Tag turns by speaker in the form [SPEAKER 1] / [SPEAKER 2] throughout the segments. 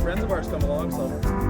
[SPEAKER 1] friends of ours come along, so.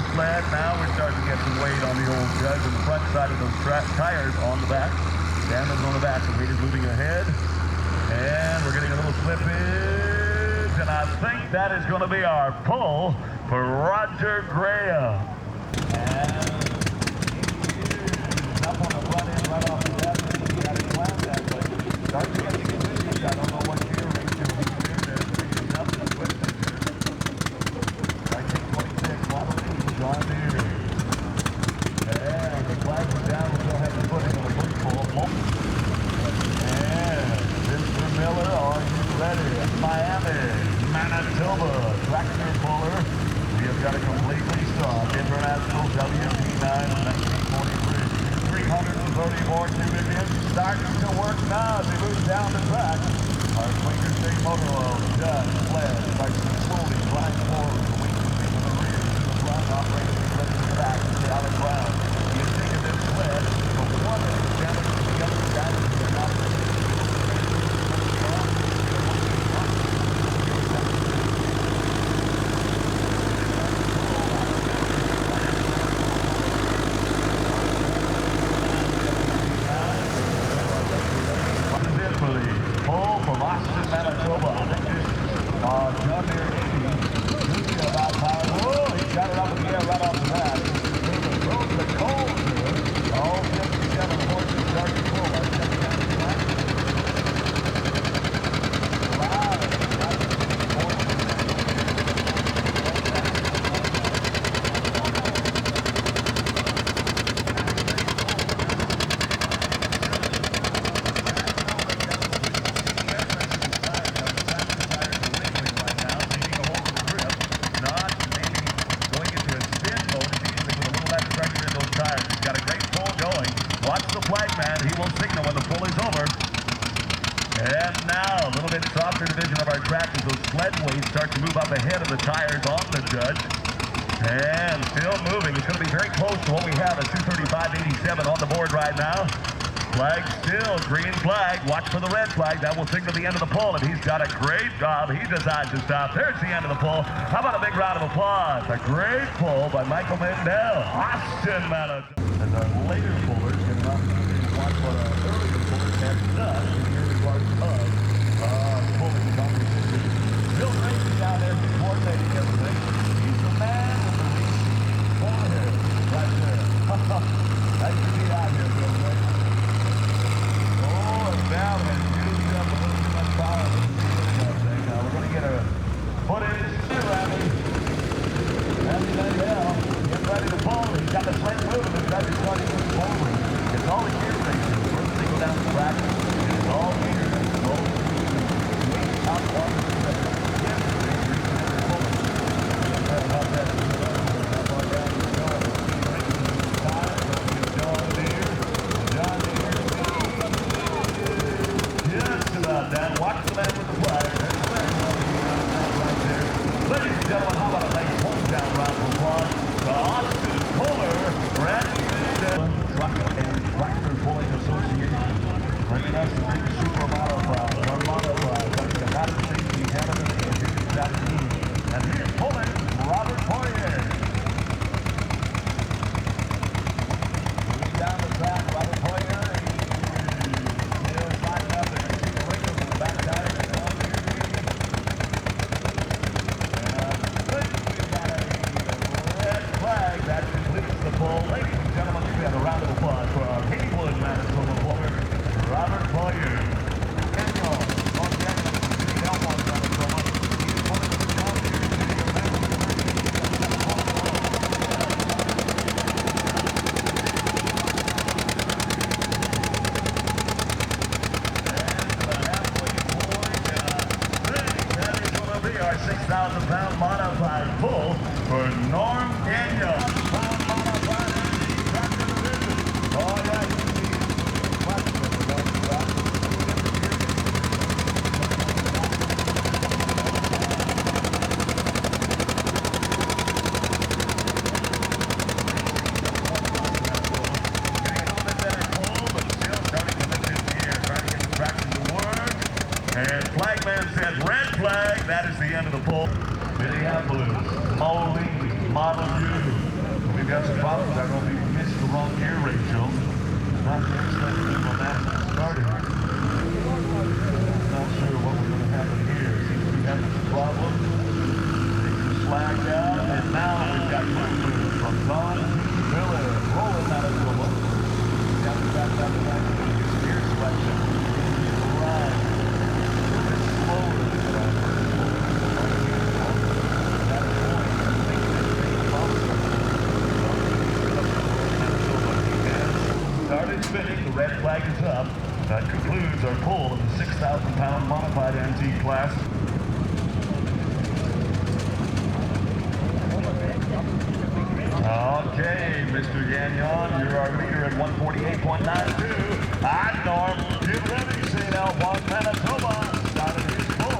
[SPEAKER 1] the sled. Now we're starting to get some weight on the old judge and the front side of those tires on the back. Cameras on the back. The weight is moving ahead. And we're getting a little slippage. And I think that is going to be our pull for Roger Graham. And he's up on the front end right off the bat. He had to climb that, but starts to get the conditions. I don't know what year Rachel he's there. He's up and twisted here. 1926, Model 8, John Deere. And the flag was down. We still have the footing on the first pull. And Mr. Miller, are you ready? Miami, Manitoba, tractor puller. We have got a completely stock International WP9 1943. 334 cubic inch, starting to work now as he moves down the track. Our Quaker State Motor Oil, Judge, sled, starts to slowly climb forward. The wings moving to the rear, to the front, operating ready to the back, to the alley ground. You think of this sled, from one end of the damage to the other, down to the opposite. Manitoba. I think this John Deere 80 usually about power. Oh, he got it up in the air right off the bat. Throws the cold to it. All 57 horses start to pull. That's the he will signal when the pull is over. And now, a little bit softer division of our track as those sled weights start to move up ahead of the tires on the judge. And still moving. It's going to be very close to what we have at 235.87 on the board right now. Flag still, green flag. Watch for the red flag. That will signal the end of the pull. And he's got a great job. He decides to stop. There's the end of the pull. How about a big round of applause? A great pull by Michael Mendel. Austin Manitoba. And our later pullers can run. Watch what our earlier pullers have done in the early part of pulling competition. Bill Gracie down there coordinating everything. He's the man with the lead forehead right there. Nice to be out here, Bill Gracie. Oh, and down and used up a little too much power. Now we're going to get a footage. Andy Mandel getting ready to pull. He's got the sled moving. The judge is starting to move forward. It's all the gear racing. First they go down the track. It's all gear. Rolling weight out on the sled. Yes, they're pulling. About that. How far down the start. Time. John Deere. John Deere. Just about that. Watch the man with the flag. There's the man right there. Ladies and gentlemen, how about a nice hometown round of applause to Austin Fuller, Randy Truck and Tractor Pulling Association, bringing us the big super modified, or modified, but the United States we have it in the afternoon. And here's pulling Robert Poirier. Moving down the track, Robert Poirier, still sliding up there. See the wrinkles in the back tire. Flag that completes the pull. Ladies and gentlemen, we have a round of applause for our Haywood Manitoba puller, Robert Poirier. Daniel, on Daniel, City Elmore, Manitoba. He's pulling the John Deere City of our 6,000-pound modified pull for Norm Daniel. Oh, yeah, you can see and flagman says red flag. That is the end of the pull. Minneapolis, Moline, Model U. we've got some problems. I don't know if we missed the wrong gear ratio. Not sure when that started. Not sure what was going to happen here. Seems to be having some problems. Things are slacked out, and now we've got movement from Don Miller. Rolling Manitoba. Got the back out the back of the gear selection. Right. A bit slower than what I've heard before. That point, I think this started spinning, the red flag is up. That concludes our pull of the 6,000-pound modified antique class. Okay, Mr. Gagnon, you're our leader at 148.92. Hot Norm, get ready, St. Alphonse, Manitoba. Started his pull.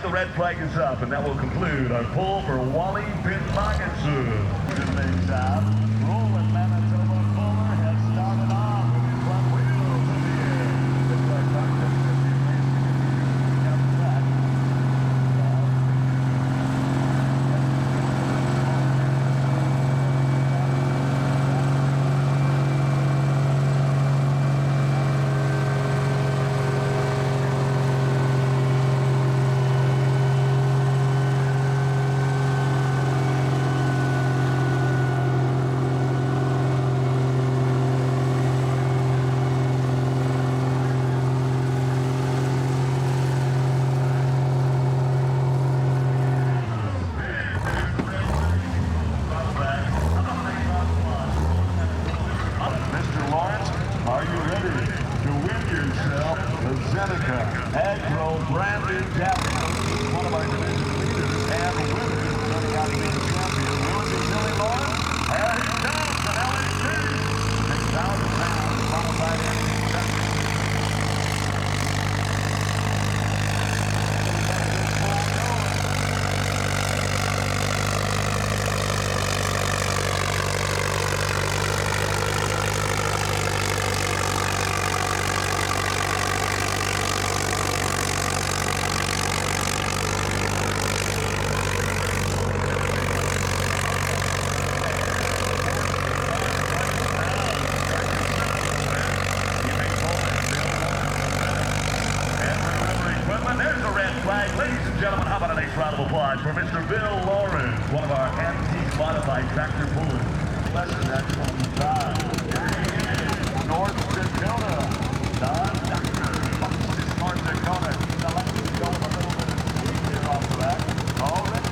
[SPEAKER 1] The red flag is up, and that will conclude our pull for Wally Bitmagetsu. Things out. Rolling Manitoba Fuller has started off with his front wheels in the air. Looks like Dr. 50 comes back. Agro brand new captain, one of our division leaders and winners, running out being champion, will be Billy Lawrence. Here he comes, an LEC, 6,000 pounds, modified antique champion. Ladies and gentlemen, how about a nice round of applause for Mr. Bill Lawrence, one of our antique modified tractor pullers. Lesson that from North Dakota. North Dakota. Now let's go a little bit of speed here off the back. Already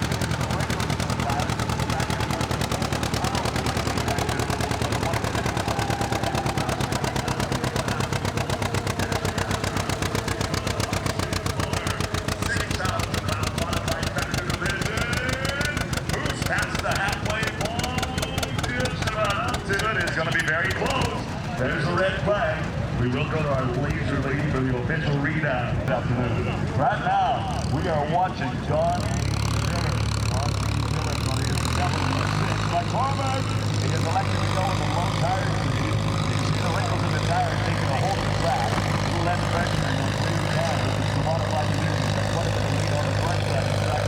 [SPEAKER 1] there's a red flag. We will go to our laser lady for the official readout this afternoon. Right now, we are watching Don Miller. McCormick, he is elected to go with the low tire speed. You see the wrinkles in the tires taking a hold of the track. A little less pressure in those big cars. It's the modified unit. That's quite a bit of lead on the front side of the track.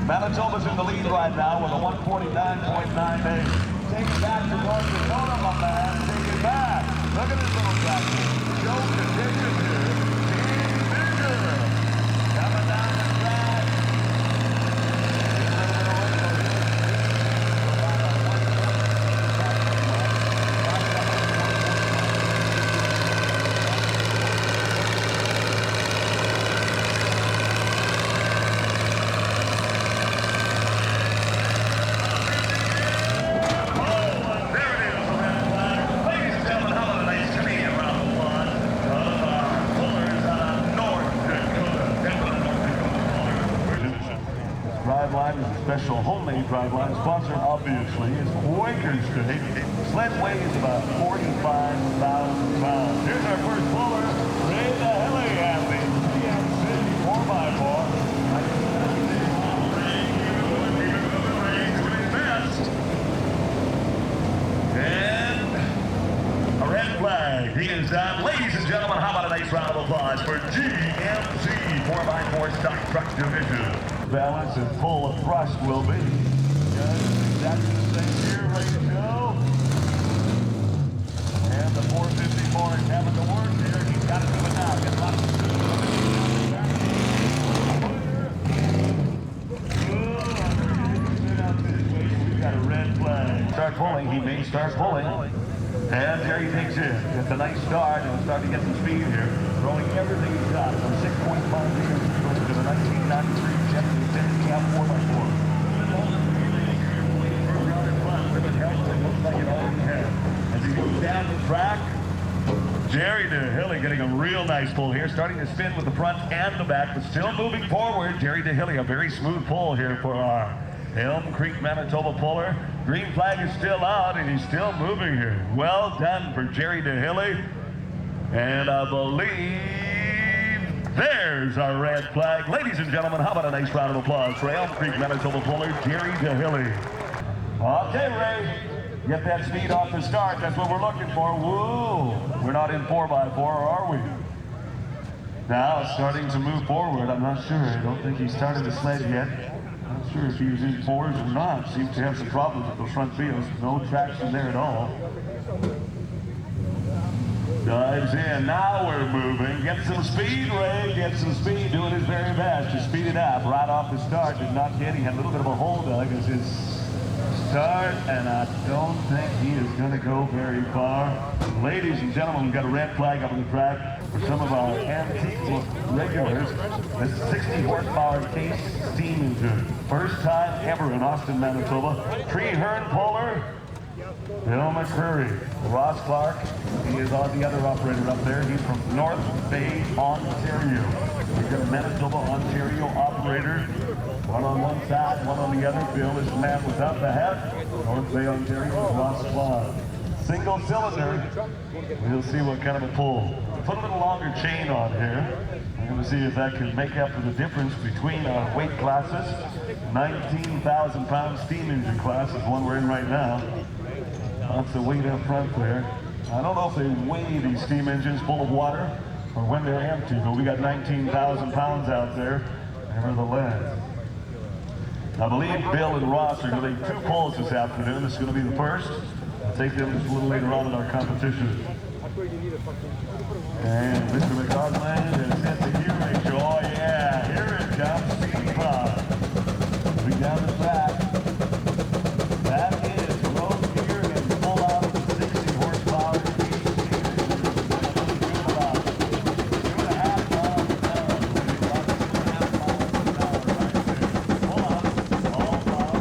[SPEAKER 1] Manitoba's in the lead right now with a 149.98. Take it back to North Dakota, my man. Take it back. Look at this little guy. Show condition here. Team Victor. Coming down the track. Driveline is a special homemade driveline. Sponsor, obviously, is Quaker's Day. Sled weighs about 45,000 pounds. Here's our first puller, Ray DeHilly, and the PMC 4x4. And a red flag. He is down. Ladies and gentlemen, how about a nice round of applause for GMC 4x4 Stock Truck Division. Balance and pull of thrust will be. Exactly the same here, ready to go. And the 454 is having to work here. He's got to do it now. Get lots of We've got a red flag. Start pulling. He may start pulling. And there he takes in. Gets a nice start and starting to get some speed here. Throwing everything he's got from 6.5 meters to the 1993 Chevy Cab 4x4. As he goes down the track, Jerry DeHilly getting a real nice pull here, starting to spin with the front and the back, but still moving forward. Jerry DeHilly, a very smooth pull here for our Elm Creek, Manitoba puller. Green flag is still out, and he's still moving here. Well done for Jerry DeHilly. And I believe there's our red flag. Ladies and gentlemen, how about a nice round of applause for Elm Creek, Manitoba puller, Jerry DeHilly. Okay, Ray, get that speed off the start. That's what we're looking for. Whoa, we're not in 4x4, are we? Now starting to move forward. I'm not sure. I don't think he started the sled yet. I'm not sure if he was in 4s or not. Seems to have some problems with those front wheels. No traction there at all. Dives in. Now we're moving. Get some speed, Ray. Get some speed. Doing his very best to speed it up. Right off the start. Did not get. He had a little bit of a hold on as his start, and I don't think he is going to go very far. Ladies and gentlemen, we've got a red flag up on the track for some of our antique regulars. This 60 horsepower case steam engine. First time ever in Austin, Manitoba. Tree Hearn puller, Bill McCurry. Ross Clark, he is on the other operator up there. He's from North Bay, Ontario. We've got a Manitoba, Ontario operator. One on one side, one on the other. Bill is the man without the hat. North Bay, Ontario, Ross Clark. Single cylinder. We'll see what kind of a pull. Put a little longer chain on here. I'm going to see if that can make up for the difference between our weight classes. 19,000 pound steam engine class is one we're in right now. Lots of weight up front there. I don't know if they weigh these steam engines full of water or when they're empty, but we got 19,000 pounds out there, nevertheless. I believe Bill and Ross are going to lead 2 poles this afternoon. This is going to be the first. I'll take them just a little later on in our competition. And Mr. McDonald is set to Hugh. Oh yeah, here it comes, Speedy Bob. Moving down the track. That is low gear and full out of the 60 horsepower. About 2.5 miles an hour. About 2.5 miles an hour right there. Full out, all power.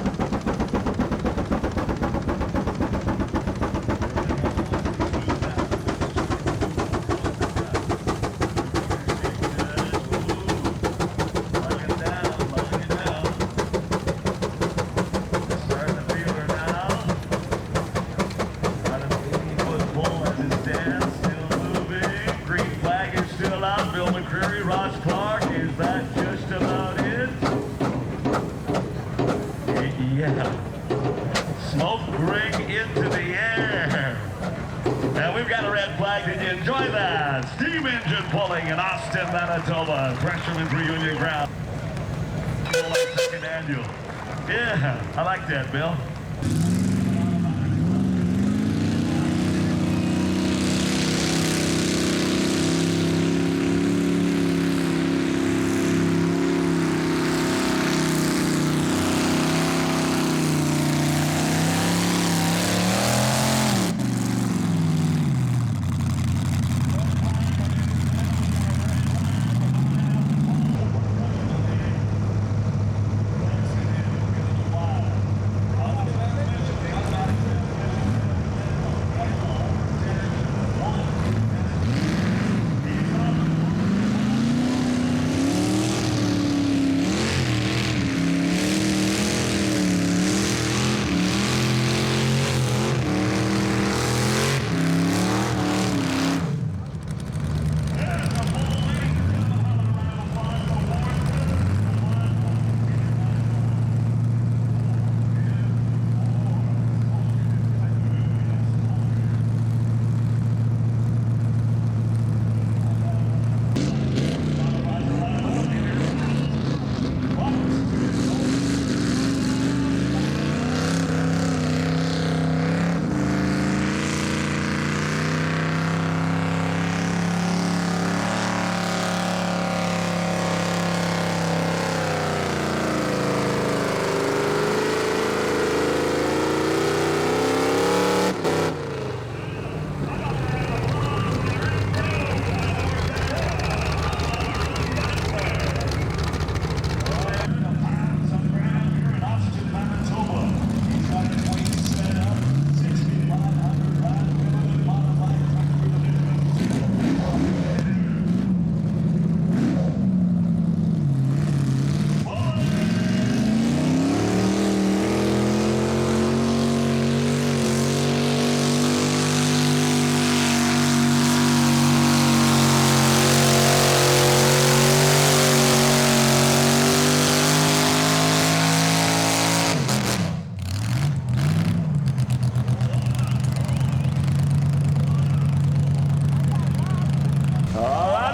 [SPEAKER 1] Smoke ring into the air. And we've got a red flag. Did you enjoy that? Steam engine pulling in Austin, Manitoba. Freshman's reunion ground. Second annual. Yeah, I like that, Bill.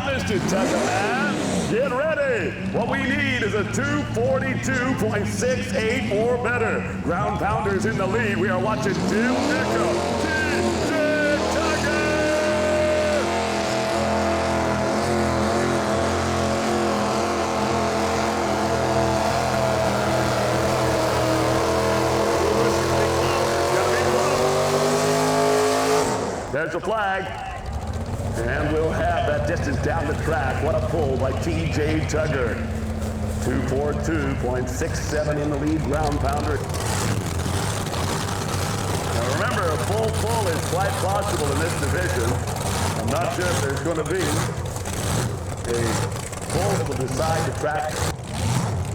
[SPEAKER 1] Mr. Tucker, man. Get ready. What we need is a 242.68 or better. Ground pounders in the lead. We are watching Jim Nickel. DJ Tucker! There's a flag. And we'll have that distance down the track. What a pull by T.J. Tugger. 242.67 in the lead, ground pounder. Now remember, a full pull is quite possible in this division. I'm not sure if there's going to be a pull that will decide the track.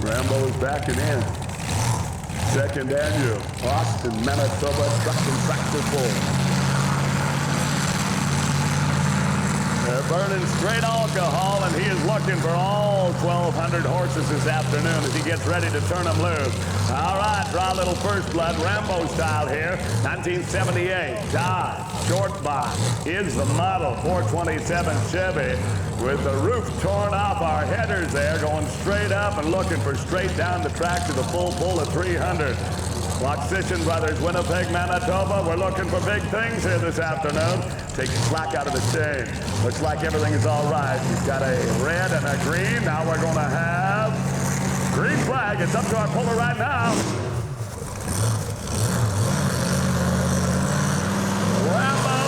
[SPEAKER 1] Rambo is backing in. Second annual Austin, Manitoba Truck and Tractor Pull.
[SPEAKER 2] burning straight alcohol, and he is looking for all 1,200 horses this afternoon as he gets ready to turn them loose. All right, draw a little first blood, Rambo style here. 1978, Dodge Short Box is the model 427 Chevy with the roof torn off. Our headers there going straight up and looking for straight down the track to the full pull of 300. Loxician Brothers, Winnipeg, Manitoba. We're looking for big things here this afternoon. Take the slack out of the chain. Looks like everything is all right. We've got a red and a green. Now we're going to have green flag. It's up to our puller right now. Rambo!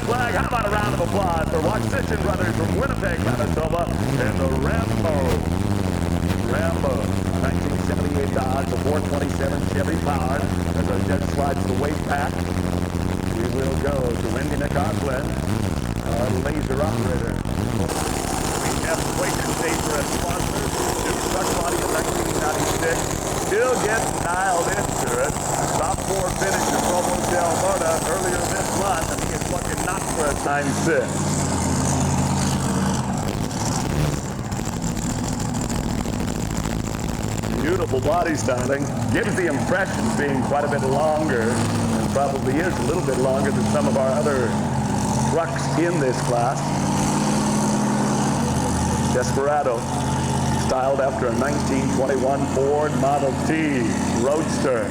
[SPEAKER 2] Flag. How about a round of applause for Loxician Brothers from Winnipeg, Manitoba, and the Rambo. 1978 Dodge, the 427 Chevy powered. As our jet slides the weight back, we will go to Wendy McCaughlin, our laser operator. We have Quaker State for a sponsor. New truck body in 1996. Still getting dialed into it. Top 4 finish in Provo, Alberta earlier this month, and he is looking not for a 9-6. Beautiful body styling. Gives the impression of being quite a bit longer, and probably is a little bit longer than some of our other trucks in this class. Desperado, styled after a 1921 Ford Model T Roadster.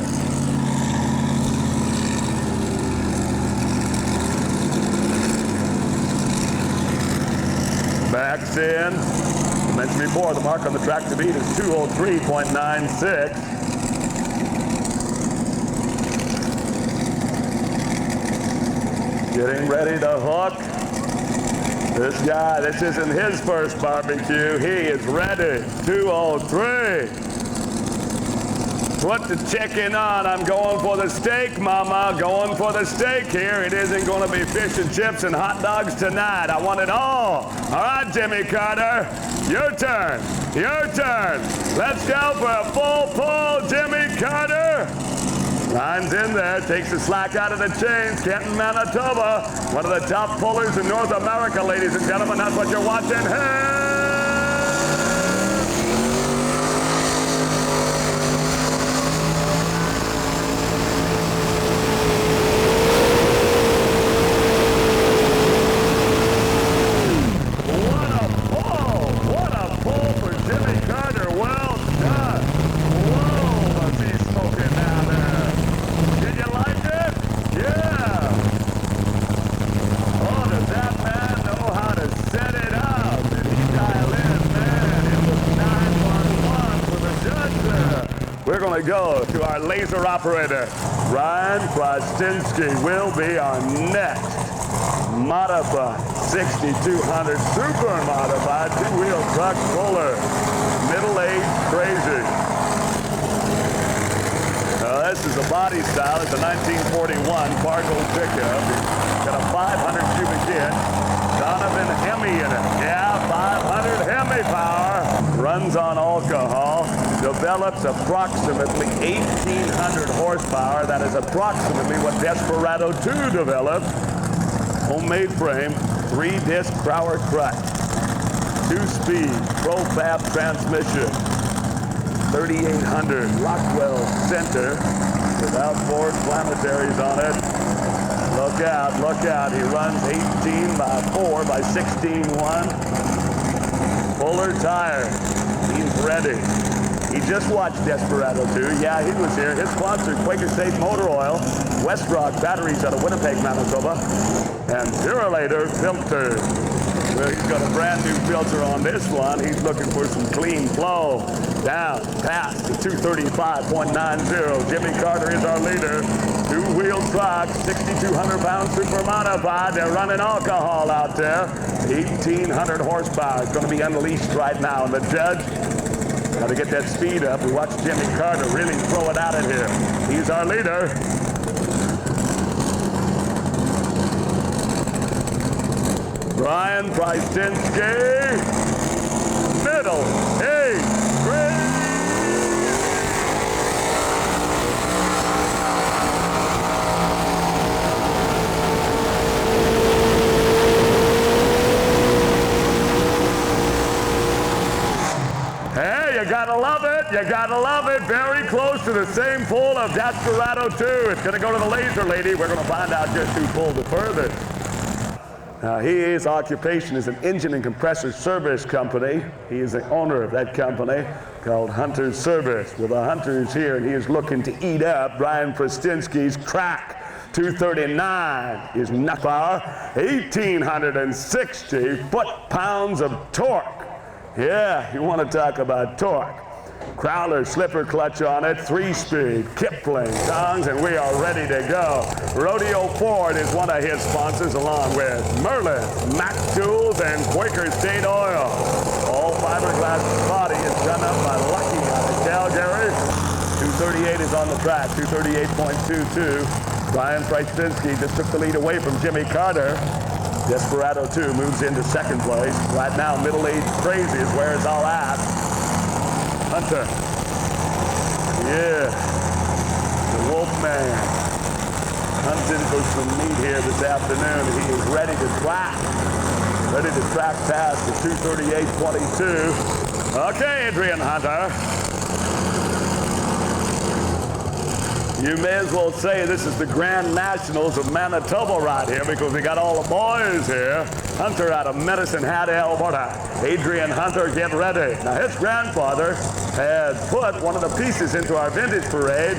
[SPEAKER 2] Backs in. I mentioned before, the mark on the track to beat is 203.96. Getting ready to hook. This guy, this isn't his first barbecue. He is ready. 203. Put the chicken on. I'm going for the steak, mama. Going for the steak here. It isn't going to be fish and chips and hot dogs tonight. I want it all. All right, Jimmy Carter. Your turn. Your turn. Let's go for a full pull, Jimmy Carter. Line's in there, takes the slack out of the chains. Kenton, Manitoba, one of the top pullers in North America, ladies and gentlemen. That's what you're watching here. What a pull! What a pull for Jimmy Carter. Well done. Whoa, what's he smoking down there? Did you like it? Yeah. Oh, does that man know how to set it up? Did he dial in, man? It was 911 for the judge there. We're going to go to our laser operator. Ryan Krasinski will be our next modified 6200 super modified two-wheel truck puller. Middle-aged crazy. This is a body style. It's a 1941 Fargo pickup. Got a 500 cubic inch Donovan Hemi in it. Yeah, 500 Hemi power. Runs on alcohol. Develops approximately 1,800 horsepower. That is approximately what Desperado 2 developed. Homemade frame, 3-disc Brower clutch, 2-speed Profab transmission. 3,800 Rockwell center without Ford planetaries on it. Look out, look out. He runs 18 by 4 by 16.1. Fuller tire. He's ready. He just watched Desperado 2. Yeah, he was here. His sponsor, Quaker State Motor Oil, West Rock Batteries out of Winnipeg, Manitoba, and Purolator Filters. Well, he's got a brand new filter on this one. He's looking for some clean flow. Down, past the 235.90. Jimmy Carter is our leader. Two-wheel truck, 6,200-pound super modified. They're running alcohol out there. 1,800 horsepower. It's going to be unleashed right now. And the judge, got to get that speed up. We watch Jimmy Carter really throw it out of here. He's our leader. Brian Prystinski, middle 8th grade. Hey, you gotta love it. You gotta love it. Very close to the same pull of Desperado 2. It's gonna go to the Laser Lady. We're gonna find out just who pulled it further. Now, his occupation is an engine and compressor service company. He is the owner of that company called Hunter's Service. Well, the Hunter is here, and he is looking to eat up Brian Prystinski's crack. 239 is nut power, 1,860 foot-pounds of torque. Yeah, you want to talk about torque. Crowler slipper clutch on it, 3-speed, Kipling, tongs, and we are ready to go. Rodeo Ford is one of his sponsors, along with Merlin, Mac Tools, and Quaker State Oil. All fiberglass body is done up by Lucky out of Calgary. 238 is on the track, 238.22. Brian Prystinski just took the lead away from Jimmy Carter. Desperado 2 moves into second place. Right now, middle-aged crazy is where it's all at. Hunter. Yeah. The Wolfman. Hunting for some meat here this afternoon. He is ready to track. Ready to track past the 238.22. Okay, Adrian Hunter. You may as well say this is the Grand Nationals of Manitoba right here, because we got all the boys here. Hunter out of Medicine Hat, Alberta. Adrian Hunter, get ready. Now, his grandfather had put one of the pieces into our vintage parade.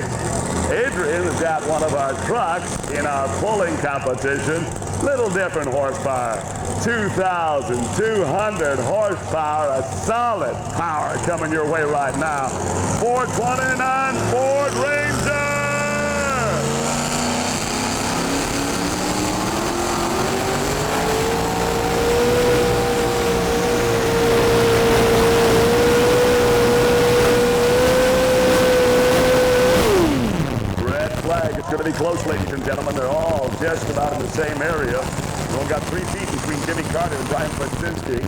[SPEAKER 2] Adrian has got one of our trucks in our pulling competition. Little different horsepower. 2,200 horsepower, a solid power coming your way right now. 429 Ford Ranger. It's going to be close, ladies and gentlemen. They're all just about in the same area. We've only got 3 feet between Jimmy Carter and Brian Prystinski.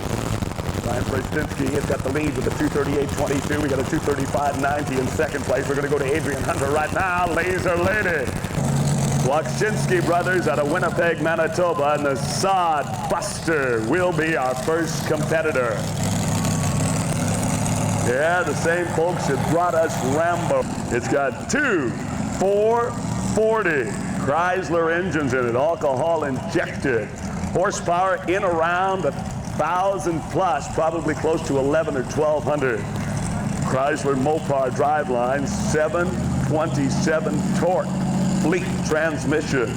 [SPEAKER 2] Brian Prystinski has got the lead with a 238.22. We got a 235.90 in second place. We're going to go to Adrian Hunter right now. Laser Lady. Wakshinsky Brothers out of Winnipeg, Manitoba, and the Sod Buster will be our first competitor. Yeah, the same folks that brought us Rambo. It's got 2 440 Chrysler engines in it, alcohol injected. Horsepower in around 1,000 plus, probably close to 11 or 1,200. Chrysler Mopar driveline, 727 torque, fleet transmission.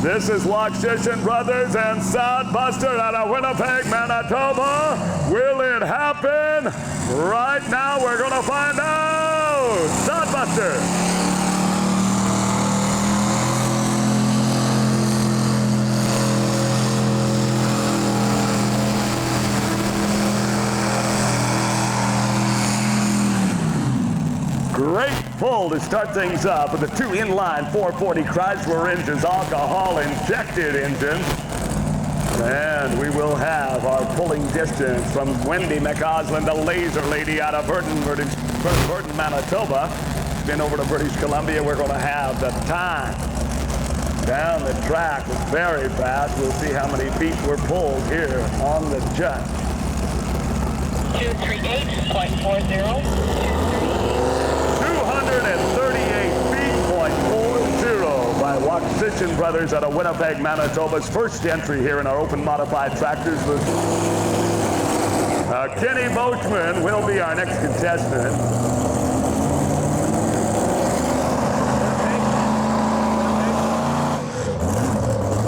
[SPEAKER 2] This is Wakshinsky Brothers and Sodbuster out of Winnipeg, Manitoba. Will it happen? Right now we're going to find out. Sodbuster. Great pull to start things up with the 2 inline 440 Chrysler engines, alcohol injected engines. And we will have our pulling distance from Wendy McCausland, the Laser Lady out of Burton, Manitoba. Spin over to British Columbia. We're going to have the time down the track was very fast. We'll see how many feet were pulled here on the jut.
[SPEAKER 3] 238.40.
[SPEAKER 2] 238 feet.40 by Wakshinsky Brothers out of Winnipeg, Manitoba's first entry here in our open modified tractors. Kenny Boachman will be our next contestant.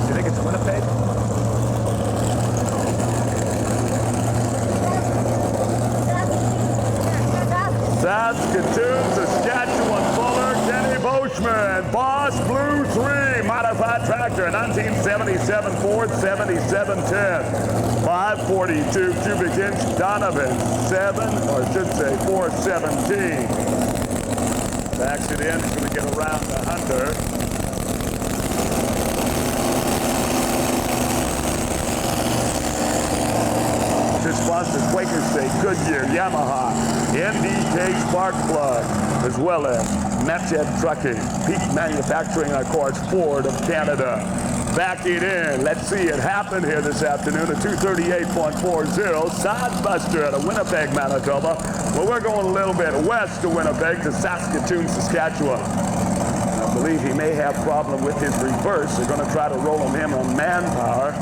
[SPEAKER 4] You think it's Winnipeg?
[SPEAKER 2] Saskatoon, Saskatchewan puller, Kenny Boachman, Boss Blue 3, modified tractor, 1977 Ford 7710, 542 cubic inch Donovan, 417. Backs it in, it's going to get around the Hunter. his sponsors, Quaker State, Goodyear, Yamaha, NDK Spark Plug, as well as Metched Trucking, Peak Manufacturing, of course, Ford of Canada. Backing in, let's see it happen here this afternoon, a 238.40 Sodbuster out of Winnipeg, Manitoba. Well, we're going a little bit west of Winnipeg to Saskatoon, Saskatchewan. I believe he may have problem with his reverse. They're going to try to roll him on manpower.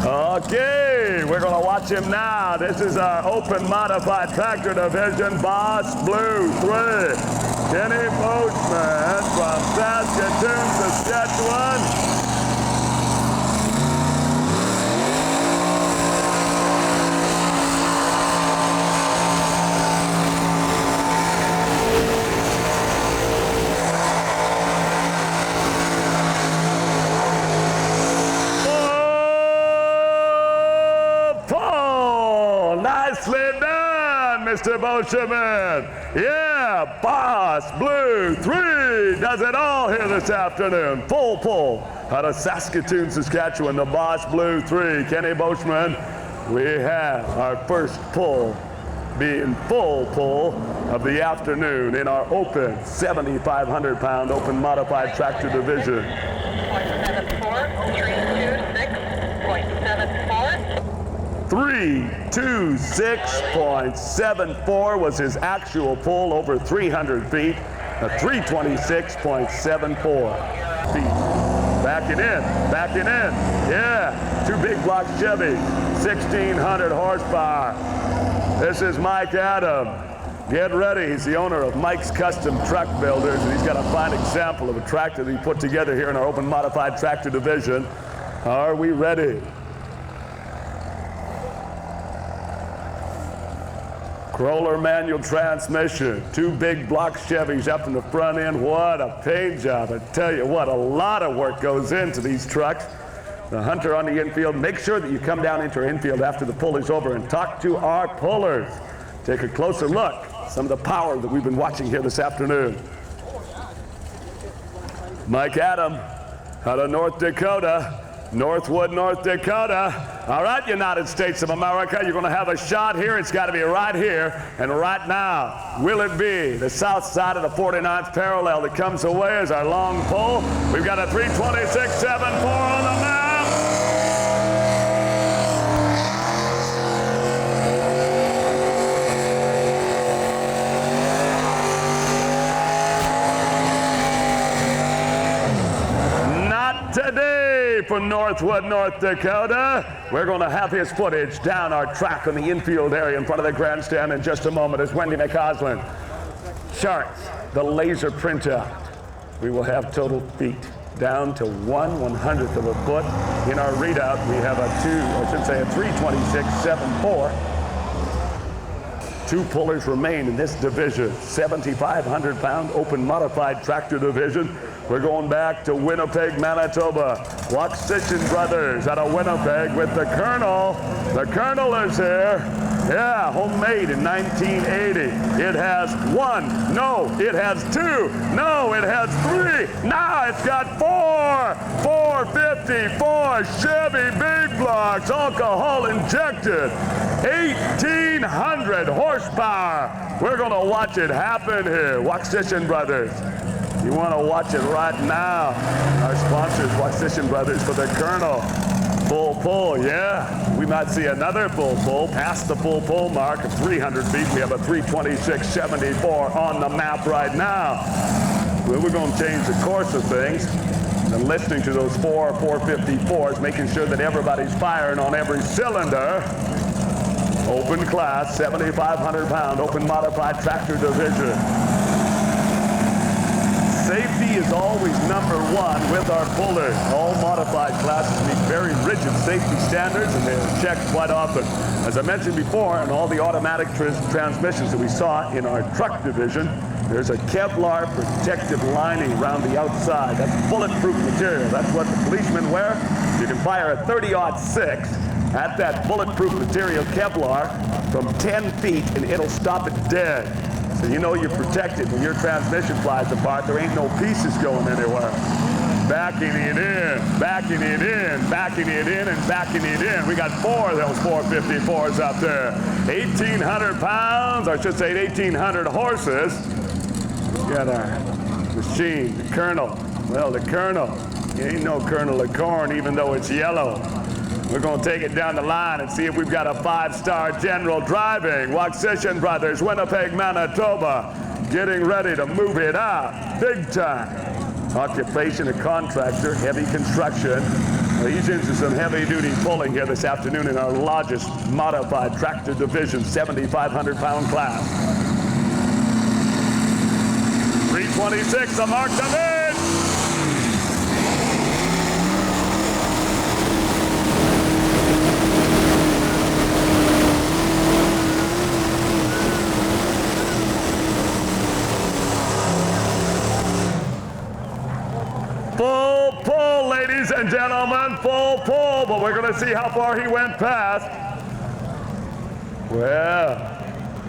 [SPEAKER 2] Okay, we're going to watch him now. This is our open modified tractor division, Boss Blue 3. Kenny Boatman from Saskatoon, Saskatchewan. Nicely done, Mr. Boscheman. Yeah, Boss Blue 3 does it all here this afternoon. Full pull out of Saskatoon, Saskatchewan, the Boss Blue 3. Kenny Boscheman, we have our first pull being full pull of the afternoon in our open 7,500-pound open modified tractor division. 326.74 was his actual pull over 300 feet, a 326.74 feet. Backing in, yeah, two big block Chevy, 1,600 horsepower. This is Mike Adam. Get ready, he's the owner of Mike's Custom Truck Builders, and he's got a fine example of a tractor that he put together here in our open modified tractor division. Are we ready? Corolla manual transmission, two big block Chevys up in the front end. What a paint job. I tell you what, a lot of work goes into these trucks. The Hunter on the infield. Make sure that you come down into our infield after the pull is over and talk to our pullers. Take a closer look at some of the power that we've been watching here this afternoon. Mike Adam out of North Dakota. Northwood, North Dakota. All right, United States of America, you're going to have a shot here. It's got to be right here and right now. Will it be the south side of the 49th parallel that comes away as our long pull? We've got a 326.74 on the map. Today from Northwood, North Dakota. We're going to have his footage down our track on the infield area in front of the grandstand in just a moment as Wendy McCausland charts the laser printout. We will have total feet down to 1/100th of a foot. In our readout, we have a 326.74. Two pullers remain in this division, 7,500-pound open modified tractor division. We're going back to Winnipeg, Manitoba. Waksishin Brothers out of Winnipeg with the Colonel. The Colonel is here. Yeah, homemade in 1980. It has one. No, it has two. No, it has three. Now it's got four. 454 Chevy big blocks, alcohol injected. 1,800 horsepower. We're going to watch it happen here. Waksishin Brothers. You want to watch it right now. Our sponsors, Waksishin Brothers, for the Colonel. Full pull, yeah. We might see another full pull past the full pull mark of 300 feet. We have a 326.74 on the map right now. Well, we're going to change the course of things and listening to those 454s, making sure that everybody's firing on every cylinder. Open class, 7,500-pound open modified tractor division. Safety is always number one with our pullers. All modified classes meet very rigid safety standards and they're checked quite often. As I mentioned before, in all the automatic transmissions that we saw in our truck division, there's a Kevlar protective lining around the outside. That's bulletproof material. That's what the policemen wear. You can fire a 30-06 at that bulletproof material Kevlar from 10 feet and it'll stop it dead. So you know you're protected when your transmission flies apart. There ain't no pieces going anywhere. Backing it in, backing it in, backing it in, and backing it in. We got 4 of those 454s up there. 1,800 pounds, or I should say 1,800 horses. We got our machine, the Colonel. Well, the Colonel, he ain't no Colonel of corn, even though it's yellow. We're going to take it down the line and see if we've got a 5-star general driving. Waksishan Brothers, Winnipeg, Manitoba, getting ready to move it up big time. Occupation, a contractor, heavy construction. Well, he's into some heavy-duty pulling here this afternoon in our largest modified tractor division, 7,500-pound class. 326, the mark to mid. Full pull, ladies and gentlemen, full pull, but we're going to see how far he went past. Well,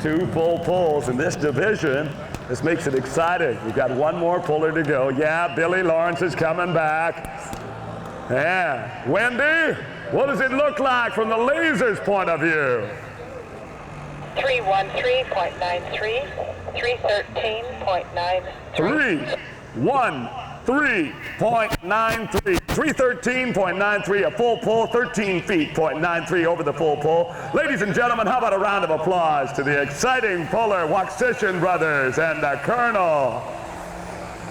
[SPEAKER 2] 2 full pulls in this division. This makes it exciting. We've got 1 more puller to go. Yeah, Billy Lawrence is coming back. Yeah, Wendy, what does it look like from the laser's point of view?
[SPEAKER 3] 313.93, 313.93.
[SPEAKER 2] 313.93, 313.93, a full pull, 13 feet, 0.93 over the full pull. Ladies and gentlemen, how about a round of applause to the exciting puller, Waksishan Brothers, and the Colonel.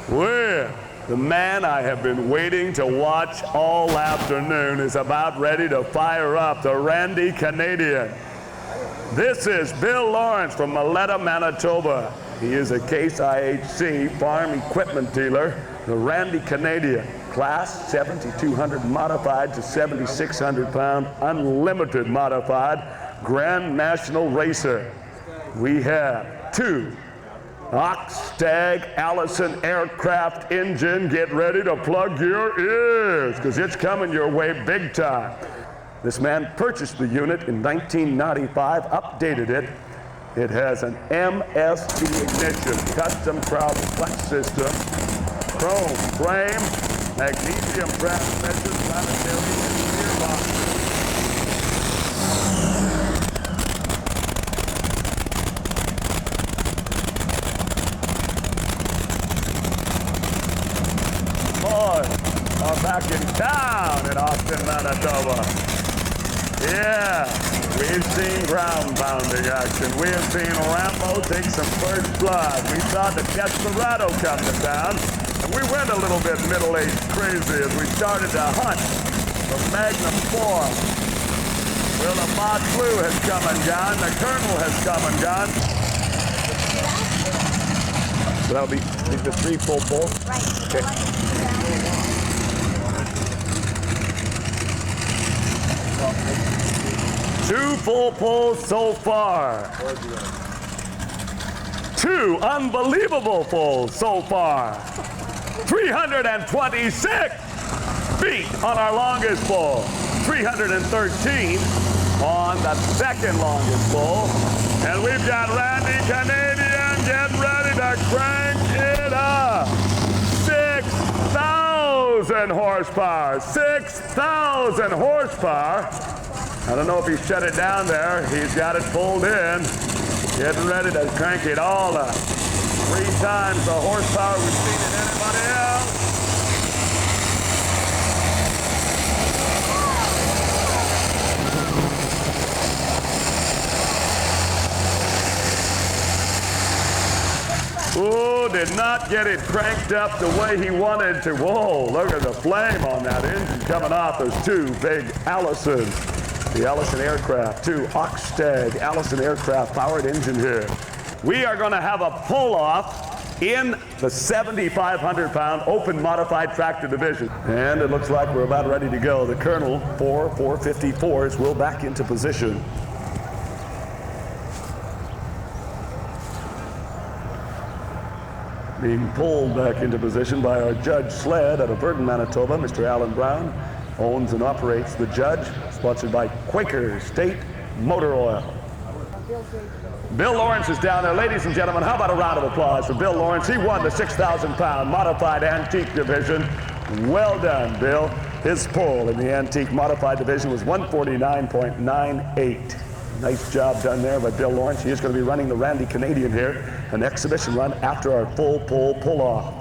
[SPEAKER 2] Well, the man I have been waiting to watch all afternoon is about ready to fire up, the Randy Canadian. This is Bill Lawrence from Maletta, Manitoba. He is a Case IHC farm equipment dealer. The Randy Canadian, class 7,200 modified to 7,600 pound, unlimited modified, Grand National Racer. We have 2 Ox-Stag Allison aircraft engine. Get ready to plug your ears, because it's coming your way big time. This man purchased the unit in 1995, updated it. It has an MST ignition, custom crowd clutch system, chrome frame, magnesium transmission, planetary and gearbox. Boys are back in town in Austin, Manitoba. Yeah, we've seen ground-pounding action. We have seen Rambo take some first blood. We saw the Desperado come to town, and we went a little bit middle-aged crazy as we started to hunt the Magnum 4. Well, the Mod Blue has come and gone. The Colonel has come and gone. So that'll be the 3 full pulls?
[SPEAKER 5] Right.
[SPEAKER 2] Okay. 2 full pulls so far. 2 unbelievable pulls so far. 326 feet on our longest pull. 313 on the second longest pull. And we've got Randy Canadian getting ready to crank it up. 6,000 horsepower. 6,000 horsepower. I don't know if he shut it down there. He's got it pulled in. Getting ready to crank it all up. 3 times the horsepower we've seen in anybody else. Ooh, did not get it cranked up the way he wanted to. Whoa, look at the flame on that engine coming off those 2 big Allisons. The Allison aircraft, 2 Ox-Stag Allison aircraft powered engine here. We are going to have a pull-off in the 7,500-pound open modified tractor division. And it looks like we're about ready to go. The Colonel, 4 454s, will back into position. Being pulled back into position by our Judge sled out of Burton, Manitoba, Mr. Alan Brown. Owns and operates the Judge, sponsored by Quaker State Motor Oil. Bill Lawrence is down there. Ladies and gentlemen, how about a round of applause for Bill Lawrence? He won the 6,000-pound modified antique division. Well done, Bill. His pull in the antique modified division was 149.98. Nice job done there by Bill Lawrence. He is going to be running the Randy Canadian here, an exhibition run after our full pull-off.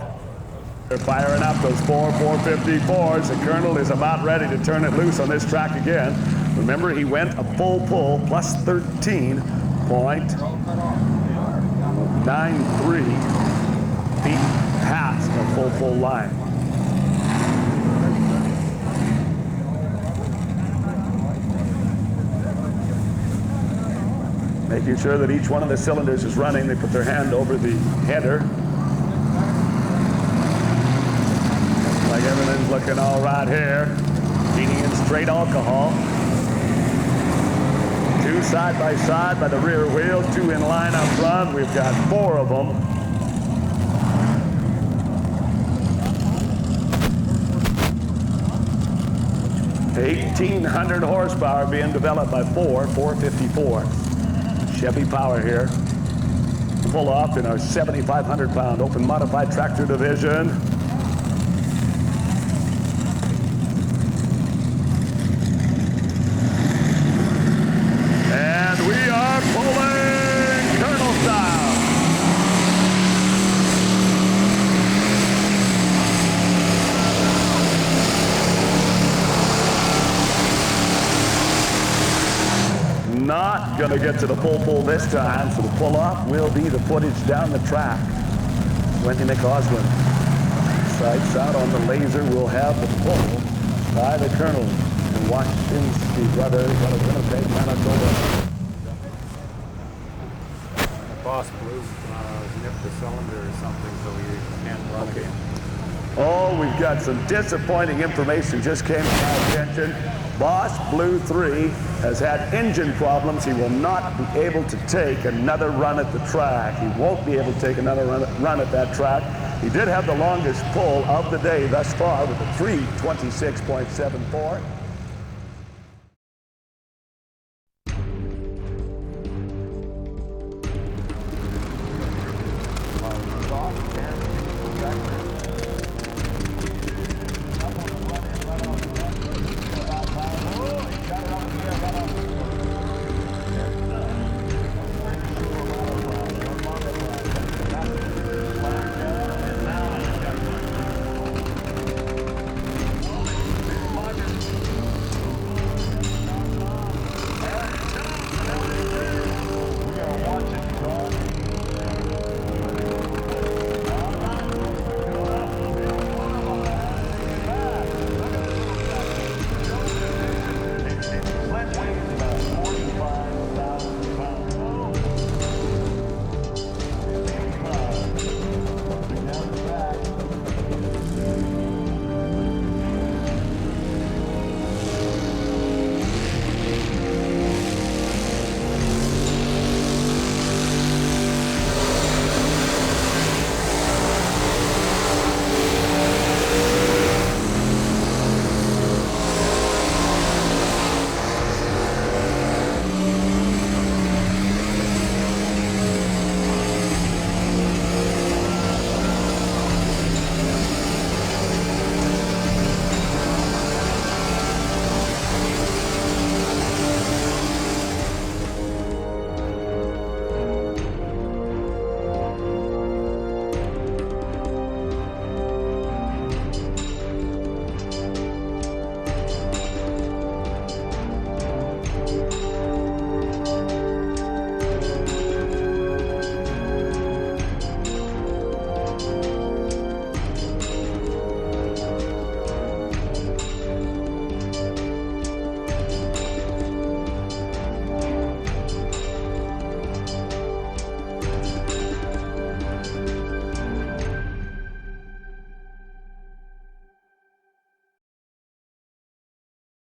[SPEAKER 2] They're firing up those 4.54s. The Colonel is about ready to turn it loose on this track again. Remember, he went a full pull plus 13.93 feet past the full pull line. Making sure that each one of the cylinders is running, they put their hand over the header. Like everything's looking all right here. Feeding in straight alcohol. Two side by side by the rear wheel, two in line up front. We've got 4 of them. (1,800 horsepower being developed by 454. Chevy power here. Pull off in our 7,500-pound open modified tractor division. And we are pulling Colonel style. Not going to get to the full pull this time, so the pull-off will be the footage down the track. Wendy McOswin. Sights out on the laser. We'll have the pull by the Colonel in Washington, Steve Brothers, out of Winnipeg, Manitoba.
[SPEAKER 4] Boss Blue nipped the cylinder or something, so he can't run again.
[SPEAKER 2] Oh, we've got some disappointing information just came to my attention. Boss Blue 3 has had engine problems. He will not be able to take another run at the track. He won't be able to take another run at that track. He did have the longest pull of the day thus far with a 3:26.74.